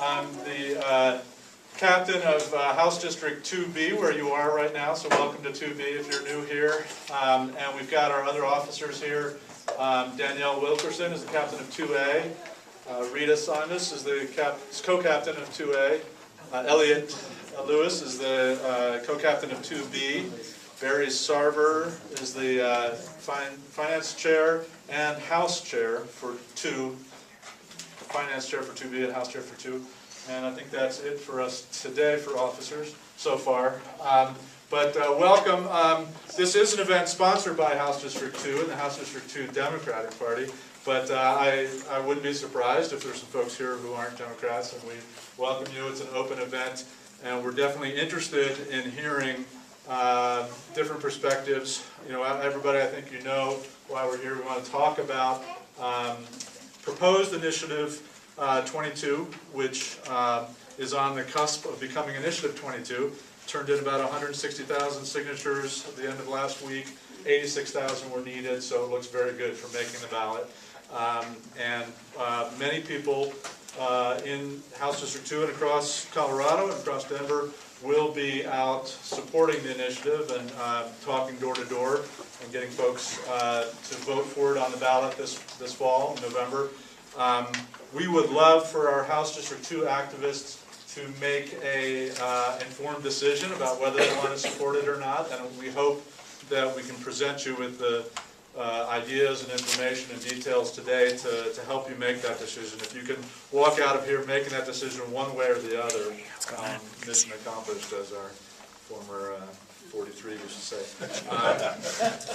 I'm the captain of House District 2B, where you are right now, so welcome to 2B if you're new here. And we've got our other officers here. Danielle Wilkerson is the captain of 2A. Rita Simas is the co-captain of 2A. Elliot Lewis is the co-captain of 2B. Barry Sarver is the finance chair and house chair for 2. Finance chair for 2B and house chair for 2. And I think that's it for us today for officers so far. But welcome. This is an event sponsored by House District 2 and the House District 2 Democratic Party. But I wouldn't be surprised if there's some folks here who aren't Democrats, and we welcome you. It's an open event, and we're definitely interested in hearing different perspectives. You know, everybody, I think you know why we're here. We want to talk about proposed initiative 22, which is on the cusp of becoming initiative 22. Turned in about 160,000 signatures at the end of last week. 86,000 were needed, so it looks very good for making the ballot. Many people in House District 2 and across Colorado and across Denver will be out supporting the initiative and talking door to door and getting folks to vote for it on the ballot this fall, in November. We would love for our House District 2 activists to make a informed decision about whether they want to support it or not, and we hope that we can present you with the ideas and information and details today to help you make that decision. If you can walk out of here making that decision one way or the other, mission accomplished, as our former 43 used to say.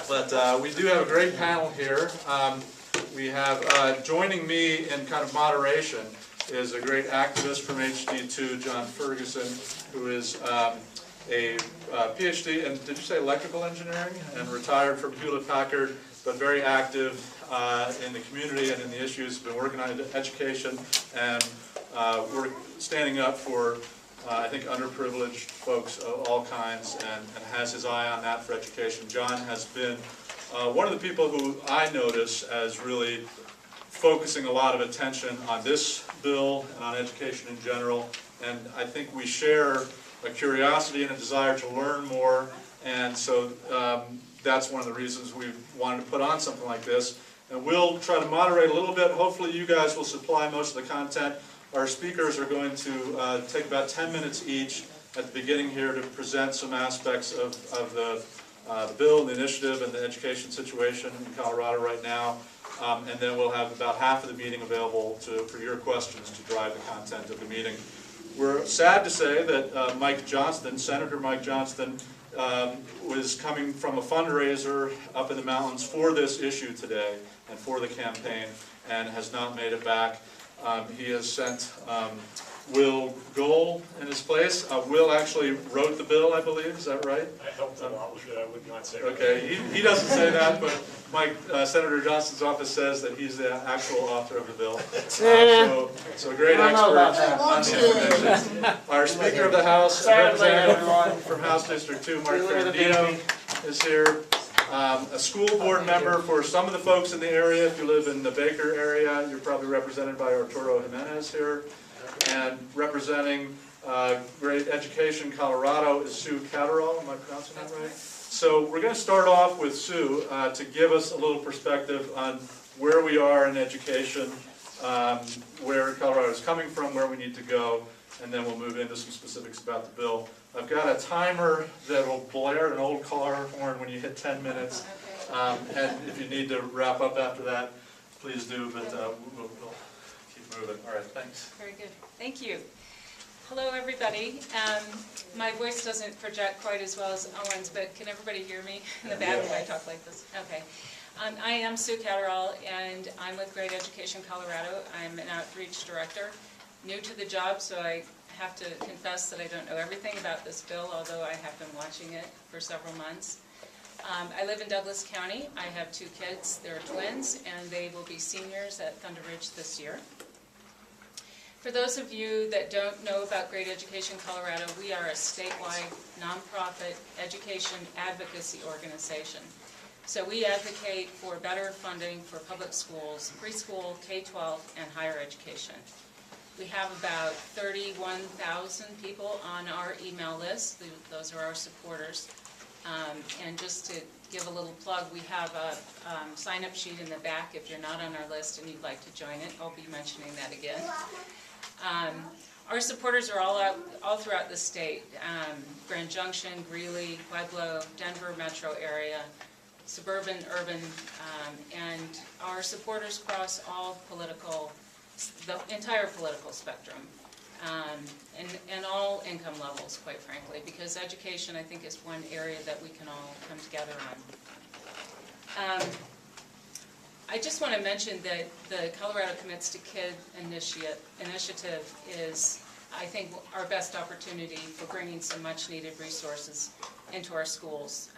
But we do have a great panel here. We have joining me in kind of moderation is a great activist from HD2, John Ferguson, who is a PhD in, did you say electrical engineering? And retired from Hewlett-Packard, but very active in the community and in the issues. Been working on education, and we're standing up for, I think, underprivileged folks of all kinds, and has his eye on that for education. John has been one of the people who I notice as really focusing a lot of attention on this bill and on education in general, and I think we share a curiosity and a desire to learn more, and so that's one of the reasons we wanted to put on something like this. And we'll try to moderate a little bit. Hopefully you guys will supply most of the content. Our speakers are going to take about 10 minutes each at the beginning here to present some aspects of the bill, the initiative, and the education situation in Colorado right now. And then we'll have about half of the meeting available for your questions to drive the content of the meeting. We're sad to say that Mike Johnston, Senator Mike Johnston, was coming from a fundraiser up in the mountains for this issue today and for the campaign, and has not made it back. He has sent Will Gohl in his place. Will actually wrote the bill, I believe. Is that right? I helped him out with it. I would not say that. Okay, he doesn't say that, but Mike, Senator Johnston's office says that he's the actual author of the bill. So a great expert on the information. Our Speaker of the House, representative from House District 2, Mark Ferrandino, is here. A school board member for some of the folks in the area. If you live in the Baker area, you're probably represented by Arturo Jimenez here. And representing Great Education Colorado is Sue Catterall. Am I pronouncing that right? So we're going to start off with Sue to give us a little perspective on where we are in education, where Colorado is coming from, where we need to go, and then we'll move into some specifics about the bill. I've got a timer that will blare an old car horn when you hit 10 minutes. And if you need to wrap up after that, please do, but we'll keep moving. All right, thanks. Very good. Thank you. Hello, everybody. My voice doesn't project quite as well as Owen's, but can everybody hear me in the back when I talk like this? Okay. I am Sue Catterall, and I'm with Great Education Colorado. I'm an outreach director, new to the job, so I have to confess that I don't know everything about this bill, although I have been watching it for several months. I live in Douglas County. I have 2 kids. They're twins, and they will be seniors at Thunder Ridge this year. For those of you that don't know about Great Education Colorado, we are a statewide nonprofit education advocacy organization. So we advocate for better funding for public schools, preschool, K-12, and higher education. We have about 31,000 people on our email list. Those are our supporters. And just to give a little plug, we have a sign-up sheet in the back if you're not on our list and you'd like to join it. I'll be mentioning that again. Our supporters are all throughout the state. Grand Junction, Greeley, Pueblo, Denver metro area, suburban, urban, and our supporters cross the entire political spectrum, and all income levels, quite frankly, because education, I think, is one area that we can all come together on. I just want to mention that the Colorado Commits to Kid initiative is, I think, our best opportunity for bringing some much-needed resources into our schools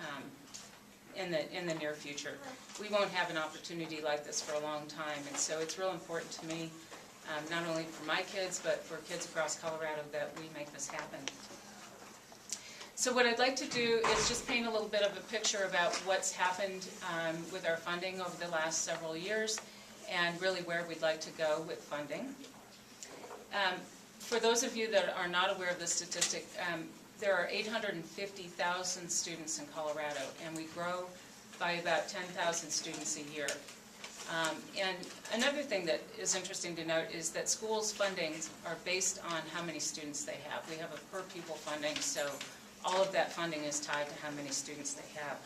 in the near future. We won't have an opportunity like this for a long time, and so it's real important to me, not only for my kids, but for kids across Colorado, that we make this happen. So what I'd like to do is just paint a little bit of a picture about what's happened with our funding over the last several years, and really where we'd like to go with funding. For those of you that are not aware of this statistic, there are 850,000 students in Colorado, and we grow by about 10,000 students a year. And another thing that is interesting to note is that schools' fundings are based on how many students they have. We have a per pupil funding, so all of that funding is tied to how many students they have.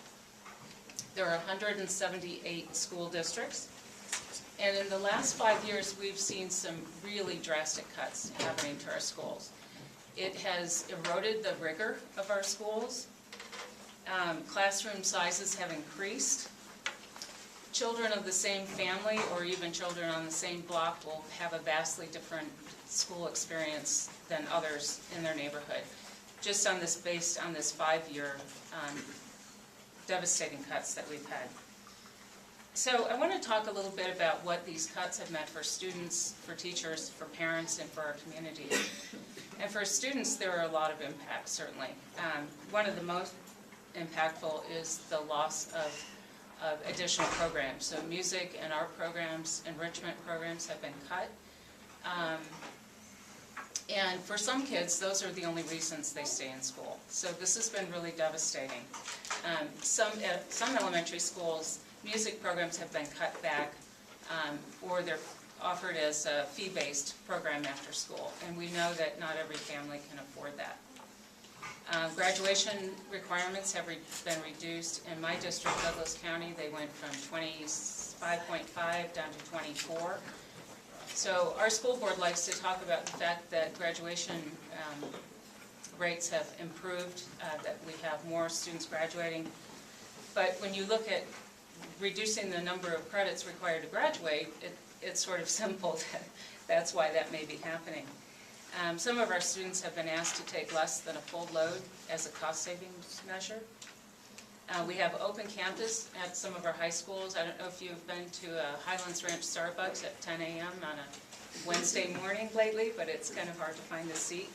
There are 178 school districts, and in the last 5 years we've seen some really drastic cuts happening to our schools. It has eroded the rigor of our schools. Classroom sizes have increased. Children of the same family, or even children on the same block, will have a vastly different school experience than others in their neighborhood, just on this, based on this 5-year devastating cuts that we've had. So I want to talk a little bit about what these cuts have meant for students, for teachers, for parents, and for our community. And for students, there are a lot of impacts, certainly. One of the most impactful is the loss of additional programs. So music and art programs, enrichment programs have been cut. And for some kids, those are the only reasons they stay in school. So this has been really devastating. At some elementary schools, music programs have been cut back, or they're offered as a fee-based program after school. And we know that not every family can afford that. Graduation requirements have been reduced. In my district, Douglas County, they went from 25.5 down to 24. So our school board likes to talk about the fact that graduation rates have improved, that we have more students graduating. But when you look at reducing the number of credits required to graduate, it's sort of simple that that's why that may be happening. Some of our students have been asked to take less than a full load as a cost savings measure. We have open campus at some of our high schools. I don't know if you've been to a Highlands Ranch Starbucks at 10 a.m. on a Wednesday morning lately, but it's kind of hard to find a seat.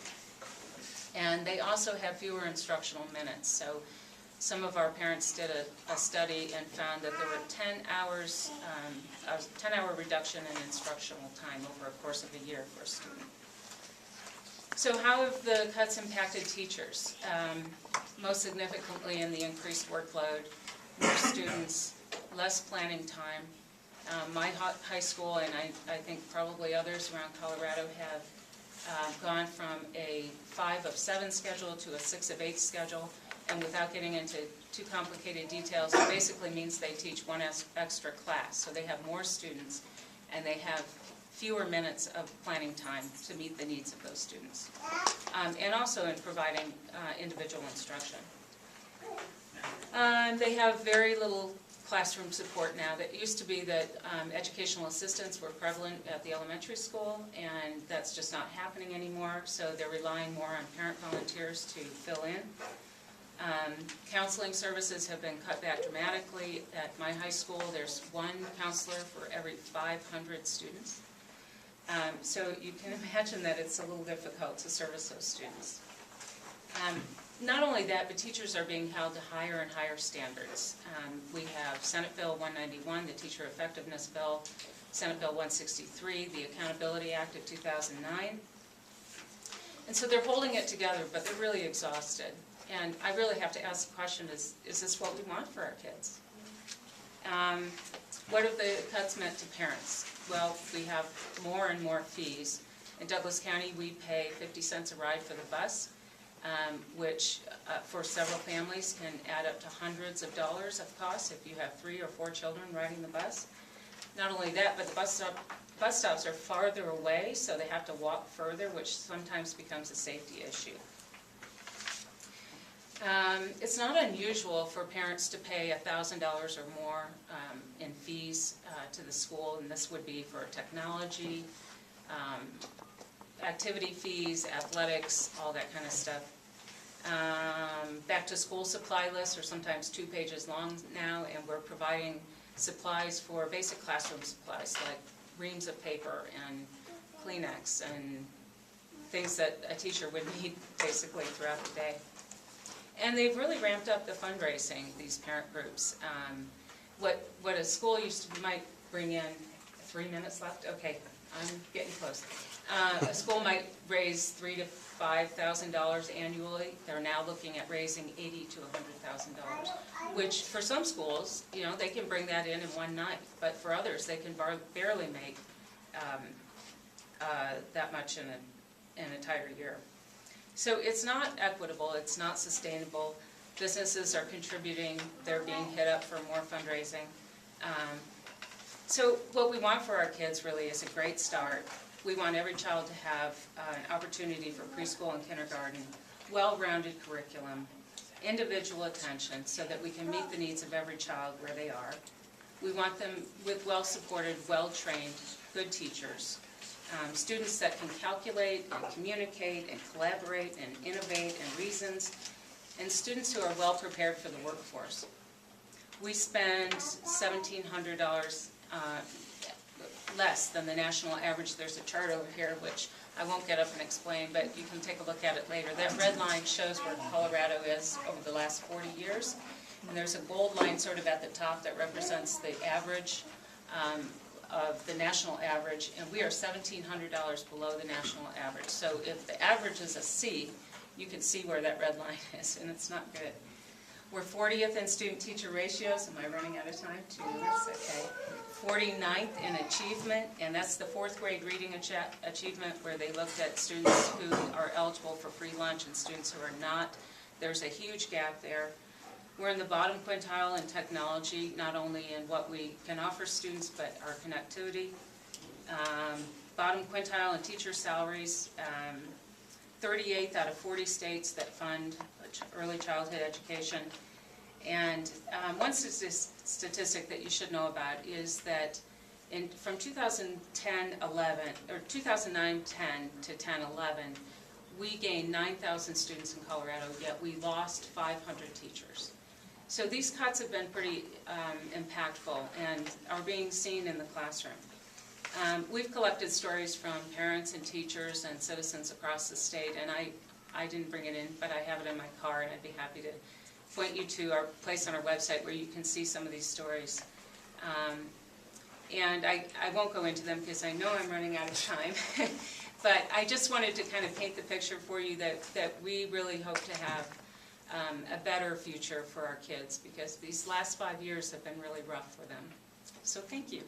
And they also have fewer instructional minutes. So some of our parents did a study and found that there were 10 hours, a 10-hour reduction in instructional time over a course of a year for a student. So how have the cuts impacted teachers? Most significantly in the increased workload, more students, less planning time. My high school, and I think probably others around Colorado, have gone from a 5 of 7 schedule to a 6 of 8 schedule. And without getting into too complicated details, it basically means they teach one extra class. So they have more students, and they have fewer minutes of planning time to meet the needs of those students. And also in providing individual instruction. They have very little classroom support now. That used to be that educational assistants were prevalent at the elementary school, and that's just not happening anymore. So they're relying more on parent volunteers to fill in. Counseling services have been cut back dramatically. At my high school, there's 1 counselor for every 500 students. So you can imagine that it's a little difficult to service those students. Not only that, but teachers are being held to higher and higher standards. We have Senate Bill 191, the Teacher Effectiveness Bill, Senate Bill 163, the Accountability Act of 2009. And so they're holding it together, but they're really exhausted. And I really have to ask the question, is this what we want for our kids? What have the cuts meant to parents? Well, we have more and more fees. In Douglas County, we pay 50 cents a ride for the bus, which for several families can add up to hundreds of dollars of costs if you have 3 or 4 children riding the bus. Not only that, but the bus stops are farther away, so they have to walk further, which sometimes becomes a safety issue. It's not unusual for parents to pay $1,000 or more in fees to the school, and this would be for technology, activity fees, athletics, all that kind of stuff. Back to school supply lists are sometimes 2 pages long now, and we're providing supplies for basic classroom supplies like reams of paper and Kleenex and things that a teacher would need basically throughout the day. And they've really ramped up the fundraising, these parent groups. What a school might bring in, 3 minutes left? Okay, I'm getting close. A school might raise $3,000 to $5,000 annually. They're now looking at raising $80,000 to $100,000, which for some schools, you know, they can bring that in one night, but for others, they can barely make that much in an entire year. So it's not equitable, it's not sustainable. Businesses are contributing, they're being hit up for more fundraising. So what we want for our kids really is a great start. We want every child to have an opportunity for preschool and kindergarten, well-rounded curriculum, individual attention so that we can meet the needs of every child where they are. We want them with well-supported, well-trained, good teachers. Students that can calculate and communicate and collaborate and innovate and reasons, and students who are well prepared for the workforce. We spend $1,700 less than the national average. There's a chart over here which I won't get up and explain, but you can take a look at it later. That red line shows where Colorado is over the last 40 years, and there's a gold line sort of at the top that represents the average of the national average, and we are $1,700 below the national average. So if the average is a C, you can see where that red line is, and it's not good. We're 40th in student-teacher ratios. Am I running out of time? 2 minutes? Okay. 49th in achievement, and that's the 4th grade reading achievement, where they looked at students who are eligible for free lunch and students who are not. There's a huge gap there. We're in the bottom quintile in technology, not only in what we can offer students, but our connectivity. Bottom quintile in teacher salaries, 38th out of 40 states that fund early childhood education. And one statistic that you should know about is that from 2009-10 to 10-11, we gained 9,000 students in Colorado, yet we lost 500 teachers. So these cuts have been pretty impactful and are being seen in the classroom. We've collected stories from parents and teachers and citizens across the state, and I didn't bring it in, but I have it in my car, and I'd be happy to point you to our place on our website where you can see some of these stories. And I won't go into them because I know I'm running out of time, but I just wanted to kind of paint the picture for you that we really hope to have a better future for our kids, because these last 5 years have been really rough for them. So thank you.